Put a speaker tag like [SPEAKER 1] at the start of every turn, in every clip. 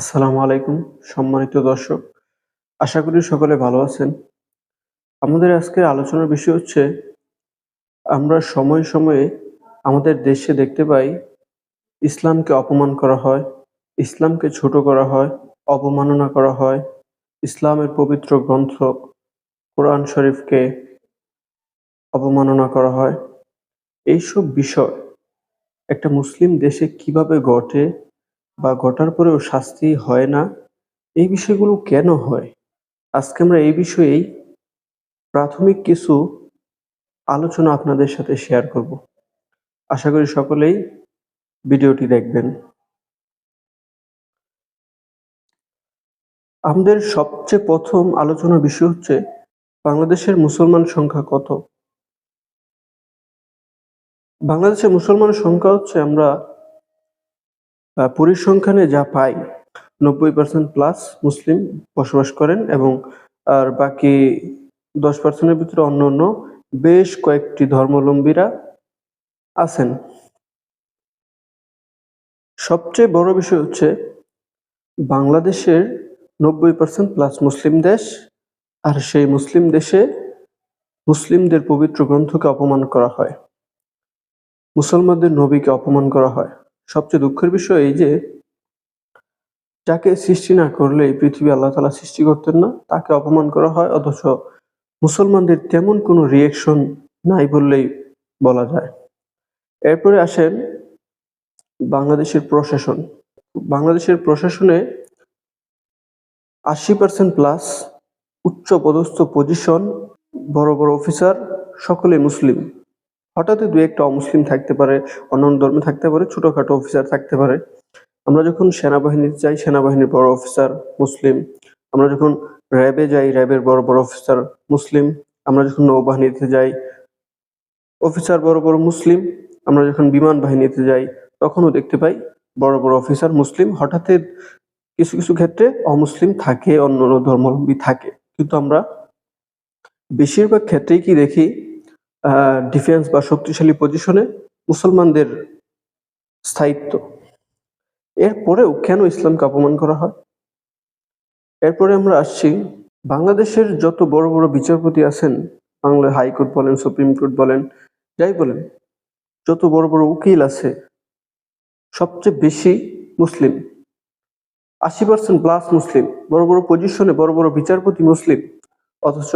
[SPEAKER 1] আসসালামু আলাইকুম সম্মানিত দর্শক। আশা করি সকলে ভালো আছেন। আমাদের আজকের আলোচনার বিষয় হচ্ছে আমরা সময়ে সময়ে আমাদের দেশে দেখতে পাই ইসলামকে অপমান করা হয়, ইসলামকে ছোট করা হয়, অবমাননা করা হয়, ইসলামের পবিত্র গ্রন্থ কোরআন শরীফকে অবমাননা করা হয়। এইসব বিষয় একটা মুসলিম দেশে কিভাবে ঘটে বা ঘটার পরেও শাস্তি হয় না, এই বিষয়গুলো কেন হয়? আজকে আমরা এই বিষয়েই প্রাথমিক কিছু আলোচনা আপনাদের সাথে শেয়ার করব। আশা করি সকলেই ভিডিওটি দেখবেন। আমাদের সবচেয়ে প্রথম আলোচনার বিষয় হচ্ছে বাংলাদেশের মুসলমান সংখ্যা কত? বাংলাদেশের মুসলমানের সংখ্যা হচ্ছে আমরা পরিসংখ্যানে যা পাই 90% প্লাস মুসলিম বসবাস করেন এবং আর বাকি 10% ভিতরে অন্যান্য বেশ কয়েকটি ধর্মাবলম্বীরা আছেন। সবচেয়ে বড় বিষয় হচ্ছে বাংলাদেশের 90% প্লাস মুসলিম দেশ, আর সেই মুসলিম দেশে মুসলিমদের পবিত্র গ্রন্থকে অপমান করা হয়, মুসলমানদের নবীকে অপমান করা হয়। সবচেয়ে দুঃখের বিষয় এই যে যাকে সৃষ্টি না করলে এই পৃথিবী আল্লাহ তাআলা সৃষ্টি করতেন না, তাকে অপমান করা হয়, অথচ মুসলমানদের তেমন কোনো রিয়েকশন নাই বললেই বলা যায়। এরপরে আসেন বাংলাদেশের প্রশাসন। বাংলাদেশের প্রশাসনে 80% প্লাস উচ্চপদস্থ পজিশন, বড় বড় অফিসার সকলে মুসলিম। হঠাৎ দুই একটা অমুসলিম থাকতে পারে, অন্যান্য ধর্মে থাকতে পারে, ছোটখাটো অফিসার থাকতে পারে। আমরা যখন সেনাবাহিনীতে যাই, সেনাবাহিনীর বড় অফিসার মুসলিম। আমরা যখন র্যাবে যাই, র্যাবের বড় বড় অফিসার মুসলিম। আমরা যখন নৌবাহিনীতে যাই, অফিসার বড় বড় মুসলিম। আমরা যখন বিমান বাহিনীতে যাই, তখনও দেখতে পাই বড় বড় অফিসার মুসলিম। হঠাৎ কিছু কিছু ক্ষেত্রে অমুসলিম থাকে, অন্যান্য ধর্মাবলম্বী থাকে, কিন্তু আমরা বেশিরভাগ ক্ষেত্রেই কি দেখি ডিফেন্স বা শক্তিশালী পজিশনে মুসলমানদের স্থায়িত্ব। এরপরেও কেন ইসলামকে অপমান করা হয়? এরপরে আমরা আসছি বাংলাদেশের যত বড় বড় বিচারপতি আছেন, বাংলার হাইকোর্ট বলেন, সুপ্রিম কোর্ট বলেন, যাই বলেন, যত বড় বড় উকিল আছে সবচেয়ে বেশি মুসলিম। 80% প্লাস মুসলিম, বড় বড় পজিশনে বড় বড় বিচারপতি মুসলিম, অথচ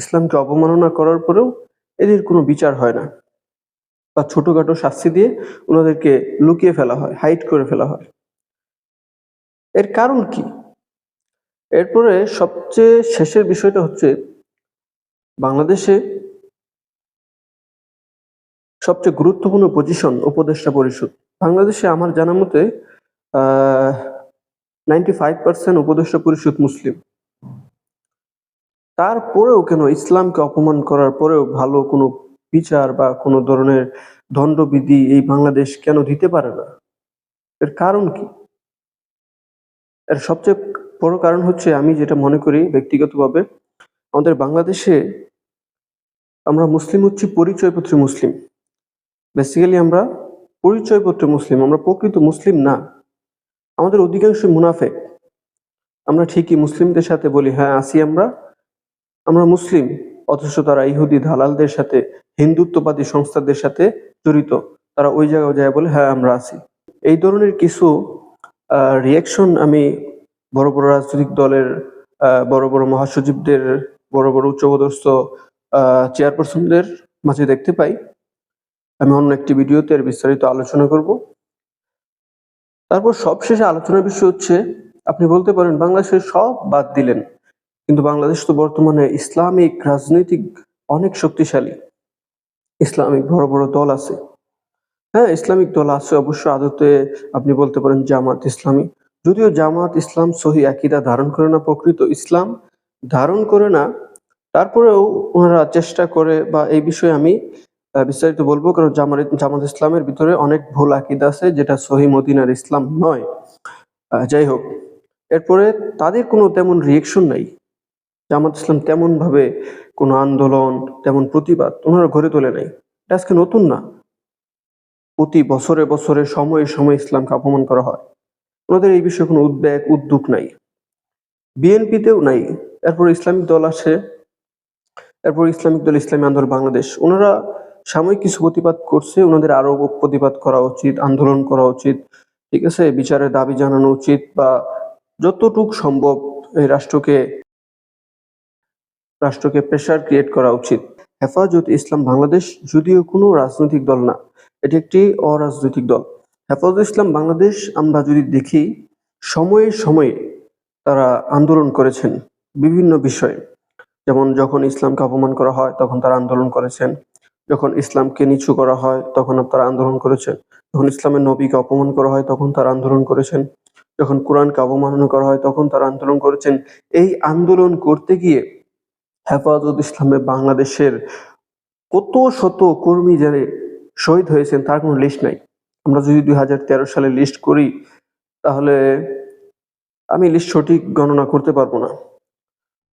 [SPEAKER 1] ইসলামকে অবমাননা করার পরেও এদের কোনো বিচার হয় না, বা ছোটখাটো শাস্তি দিয়ে ওনাদেরকে লুকিয়ে ফেলা হয়, হাইড করে ফেলা হয়। এর কারণ কি? এরপরে সবচেয়ে শেষের বিষয়টা হচ্ছে বাংলাদেশে সবচেয়ে গুরুত্বপূর্ণ পজিশন উপদেষ্টা পরিষদ। বাংলাদেশে আমার জানা মতে 95% উপদেষ্টা পরিষদ মুসলিম। তারপরেও কেন ইসলামকে অপমান করার পরেও ভালো কোনো বিচার বা কোনো ধরনের দণ্ডবিধি এই বাংলাদেশ কেন দিতে পারে না? এর কারণ কি? এর সবচেয়ে বড় কারণ হচ্ছে, আমি যেটা মনে করি ব্যক্তিগতভাবে, আমাদের বাংলাদেশে আমরা মুসলিম হচ্ছি পরিচয়পত্রে মুসলিম। বেসিক্যালি আমরা পরিচয়পত্রে মুসলিম, আমরা প্রকৃত মুসলিম না। আমাদের অধিকাংশ মুনাফেক। আমরা ঠিকই মুসলিমদের সাথে বলি হ্যাঁ আছি আমরা মুসলিম, অথচ তারা ইহুদি দালালদের সাথে, হিন্দুত্ববাদী সংস্থাদের সাথে জড়িত। তারা ওই জায়গায় যায় বলে হ্যাঁ আমরা আছি। এই ধরনের কিছু রিয়াকশন আমি বড় বড় রাজনৈতিক দলের বড় বড় মহাসচিবদের, বড় বড় উচ্চপদস্থ চেয়ারপারসনদের মাঝে দেখতে পাই। আমি অন্য একটি ভিডিওতে এর বিস্তারিত আলোচনা করব। তারপর সবশেষে আলোচনার বিষয় হচ্ছে, আপনি বলতে পারেন বাংলাদেশের সব বাদ দিলেন, কিন্তু বাংলাদেশ তো বর্তমানে ইসলামিক রাজনৈতিক অনেক শক্তিশালী। ইসলামিক বড় বড় দল আছে। হ্যাঁ, ইসলামিক দল আছে অবশ্য। আদতে আপনি বলতে পারেন জামাত ইসলামী। যদিও জামাত ইসলাম সহি আকীদা ধারণ করে না, প্রকৃত ইসলাম ধারণ করে না, তারপরেও ওনারা চেষ্টা করে, বা এই বিষয়ে আমি বিস্তারিত বলবো, কারণ জামাত ইসলামের ভিতরে অনেক ভুল আকীদা আছে যেটা সহি মদিনার ইসলাম নয়। যাই হোক, এরপরে তাদের কোনো তেমন রিয়েকশন নাই। জামাত ইসলাম তেমন ভাবে কোনো আন্দোলন, তেমন প্রতিবাদ ওনারা গড়ে তোলে নাই। এটা আজকে নতুন না, প্রতি বছরে বছরে সময়ে সময়ে ইসলামকে অপমান করা হয়। ওনাদের এই বিষয়ে কোনো উদ্যোগ নাই, বিএনপিতেও নাই। এরপর ইসলামিক দল আসে, এরপর ইসলামিক দল ইসলামী আন্দোলন বাংলাদেশ, ওনারা সাময়িক কিছু প্রতিবাদ করছে, ওনাদের আরো প্রতিবাদ করা উচিত, আন্দোলন করা উচিত, ঠিক আছে, বিচারের দাবি জানানো উচিত, বা যতটুক সম্ভব এই রাষ্ট্রকে প্রেসার ক্রিয়েট করা উচিত। হেফাজত ইসলাম বাংলাদেশ যদিও কোনো রাজনৈতিক দল না, এটি একটি অরাজনৈতিক দল। হেফাজত ইসলাম বাংলাদেশ আমরা যদি দেখি, সময়ে সময়ে তারা আন্দোলন করেছেন বিভিন্ন বিষয়ে। যেমন যখন ইসলামকে অপমান করা হয় তখন তারা আন্দোলন করেছেন, যখন ইসলামকে নিচু করা হয় তখন তারা আন্দোলন করেছেন, যখন ইসলামের নবীকে অপমান করা হয় তখন তারা আন্দোলন করেছেন, যখন কোরআনকে অবমাননা করা হয় তখন তারা আন্দোলন করেছেন। এই আন্দোলন করতে গিয়ে হেফাজত ইসলামে বাংলাদেশের কত শত কর্মী যারা শহীদ হয়েছেন তার কোনো লিস্ট নাই। আমরা যদি 2013 সালে লিস্ট করি তাহলে আমি লিস্ট সঠিক গণনা করতে পারবো না,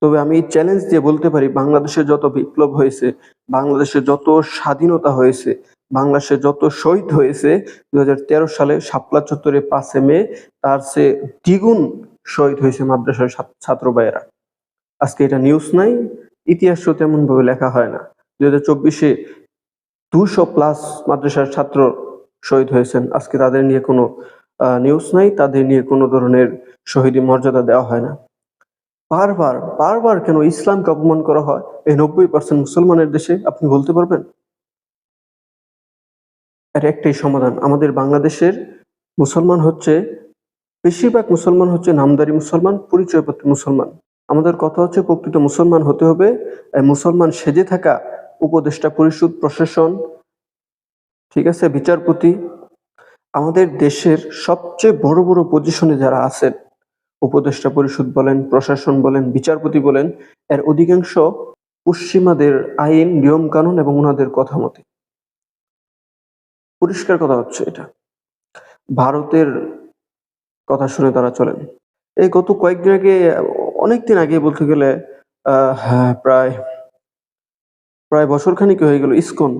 [SPEAKER 1] তবে আমি চ্যালেঞ্জ দিয়ে বলতে পারি বাংলাদেশে যত বিপ্লব হয়েছে, বাংলাদেশে যত স্বাধীনতা হয়েছে, বাংলাদেশে যত শহীদ হয়েছে 2013 সালে শাপলা চত্বরে 5 মে তার চেয়ে দ্বিগুণ শহীদ হয়েছে মাদ্রাসার ছাত্র ভাইয়েরা। আজকে এটা নিউজ নাই, ইতিহাসও তেমন ভাবে লেখা হয় না। 2024-এ 200+ মাদ্রাসার ছাত্র শহীদ হয়েছেন, আজকে তাদের নিয়ে কোনো নিউজ নাই, তাদের নিয়ে কোনো ধরনের শহীদি মর্যাদা দেওয়া হয় না। বারবার বারবার কেন ইসলামকে অপমান করা হয় এই 90% মুসলমানের দেশে? আপনি বলতে পারবেন? এর একটাই সমাধান, আমাদের বাংলাদেশের মুসলমান হচ্ছে, বেশিরভাগ মুসলমান হচ্ছে নামদারি মুসলমান, পরিচয়পত্র মুসলমান। আমাদের কথা হচ্ছে প্রকৃত মুসলমান হতে হবে। মুসলমান সেজে থাকা উপদেষ্টা পরিষদ, প্রশাসন, ঠিক আছে, বিচারপতি, আমাদের দেশের সবচেয়ে বড় বড় পজিশনে যারা আছেন, উপদেষ্টা পরিষদ বলেন, প্রশাসন বলেন, বিচারপতি বলেন, এর অধিকাংশ পশ্চিমাদের আইন, নিয়ম কানুন এবং ওনাদের কথা মতে। পরিষ্কার কথা হচ্ছে এটা, ভারতের কথা শুনে তারা চলেন। এই গত কয়েকদিন আগে, অনেকদিন আগে বলতে গেলে হ্যাঁ, প্রায় বছর খানিক হয়ে গেল, ইসকন,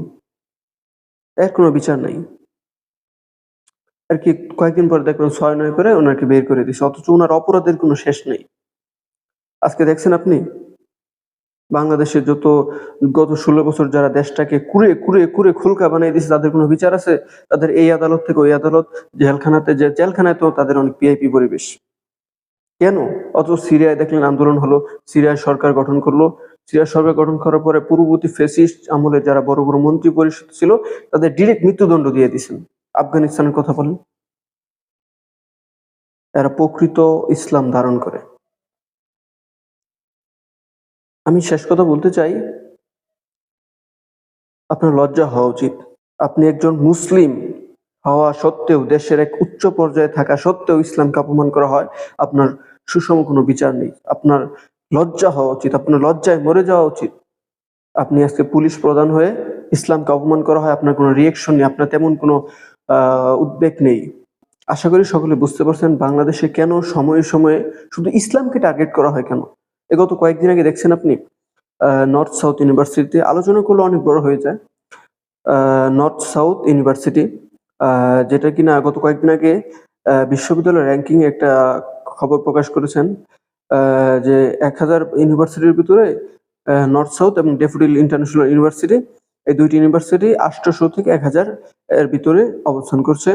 [SPEAKER 1] এর কোনো বিচার নাই আর কি। কয়েকদিন পরে দেখবেন 6-9 করে ওনাকে বের করে দিচ্ছে, অথচ ওনার অপরাধের কোনো শেষ নেই। আজকে দেখছেন আপনি বাংলাদেশে যত গত 16 বছর যারা দেশটাকে কুরে কুরে কুরে খুলকা বানিয়ে দিচ্ছে, তাদের কোনো বিচার আছে? তাদের এই আদালত থেকে ওই আদালত, জেলখানায় তো তাদের অনেক পিআইপি পরিবেশ। কেন? অথচ সিরিয়ায় দেখলেন আন্দোলন হলো, সিরিয়ায় সরকার গঠন করলো, সিরিয়ার সরকার গঠন করার পরে পূর্ববর্তী ফ্যাসিস্ট আমলে যারা বড় বড় মন্ত্রী পরিষদ ছিল তাদের ডিরেক্ট মৃত্যুদণ্ড দিয়ে দিয়েছেন। আফগানিস্তানের কথা বলেন, এরা প্রকৃত ইসলাম ধারণ করে। আমি শেষ কথা বলতে চাই, আপনার লজ্জা হওয়া উচিত। আপনি একজন মুসলিম হওয়া সত্ত্বেও, দেশের এক উচ্চ পর্যায়ে থাকা সত্ত্বেও ইসলামকে অপমান করা হয়, আপনার সুষম কোনো বিচার নেই। আপনার লজ্জা হওয়া উচিত, আপনার লজ্জায় মরে যাওয়া উচিত। আপনি আজকে পুলিশ প্রধান হয়ে ইসলামকে অপমান করা হয়, আপনার কোনো রিয়েকশন নেই, আপনার তেমন কোনো উদ্বেগ নেই। আশা করি সকলে বুঝতে পারছেন বাংলাদেশে কেন সময়ে সময়ে শুধু ইসলামকে টার্গেট করা হয় কেন। গত কয়েকদিন আগে দেখছেন আপনি নর্থ সাউথ ইউনিভার্সিটিতে, আলোচনা করলে অনেক বড় হয়ে যায়, নর্থ সাউথ ইউনিভার্সিটি, যেটা কিনা গত কয়েকদিন আগে বিশ্ববিদ্যালয় র্যাঙ্কিং একটা খবর প্রকাশ করেছেন, যে 1000 ইউনিভার্সিটির ভিতরে নর্থ সাউথ এবং ড্যাফোডিল ইন্টারন্যাশনাল ইউনিভার্সিটি, এই দুইটি ইউনিভার্সিটি 800 থেকে 1000 এর ভিতরে অবস্থান করছে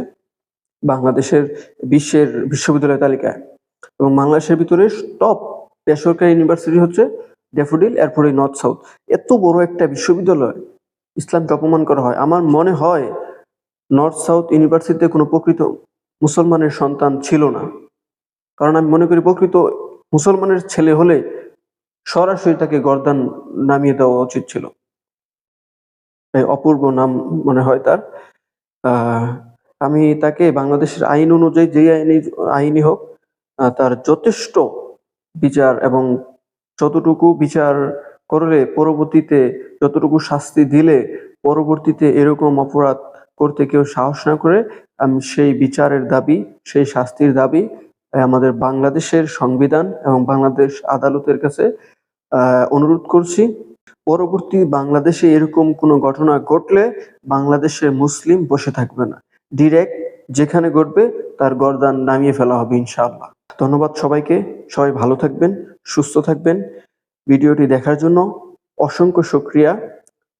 [SPEAKER 1] বাংলাদেশের বিশ্বের বিশ্ববিদ্যালয় তালিকায়। এবং বাংলাদেশের ভিতরে টপ বেসরকারি ইউনিভার্সিটি হচ্ছে ড্যাফোডিল, এরপরে নর্থ সাউথ। এত বড় একটা বিশ্ববিদ্যালয় ইসলামকে অপমান করা হয়। আমার মনে হয় নর্থ সাউথ ইউনিভার্সিটিতে কোনো প্রকৃত মুসলমানের সন্তান ছিল না, কারণ আমি মনে করি প্রকৃত মুসলমানের ছেলে হলে সরাসরি তাকে গর্দান নামিয়ে দেওয়া উচিত ছিল। অপূর্ব নাম মনে হয় তার। আমি তাকে বাংলাদেশের আইন অনুযায়ী যে আইনই হোক, তার যথেষ্ট বিচার এবং যতটুকু বিচার করলে পরবর্তীতে, যতটুকু শাস্তি দিলে পরবর্তীতে এরকম অপরাধ করতে কেউ সাহস না করে, আমি সেই বিচারের দাবি, সেই শাস্তির দাবি আমাদের বাংলাদেশের সংবিধান এবং বাংলাদেশ আদালতের কাছে অনুরোধ করছি। পরবর্তী বাংলাদেশে এরকম কোনো ঘটনা ঘটলে বাংলাদেশের মুসলিম বসে থাকবে না, ডিরেক্ট যেখানে ঘটবে তার গর্দান নামিয়ে ফেলা হবে ইনশাআল্লাহ। ধন্যবাদ সবাইকে। সবাই ভালো থাকবেন, সুস্থ থাকবেন। ভিডিওটি দেখার জন্য অসংখ্য শুকরিয়া।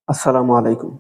[SPEAKER 1] আসসালামু আলাইকুম।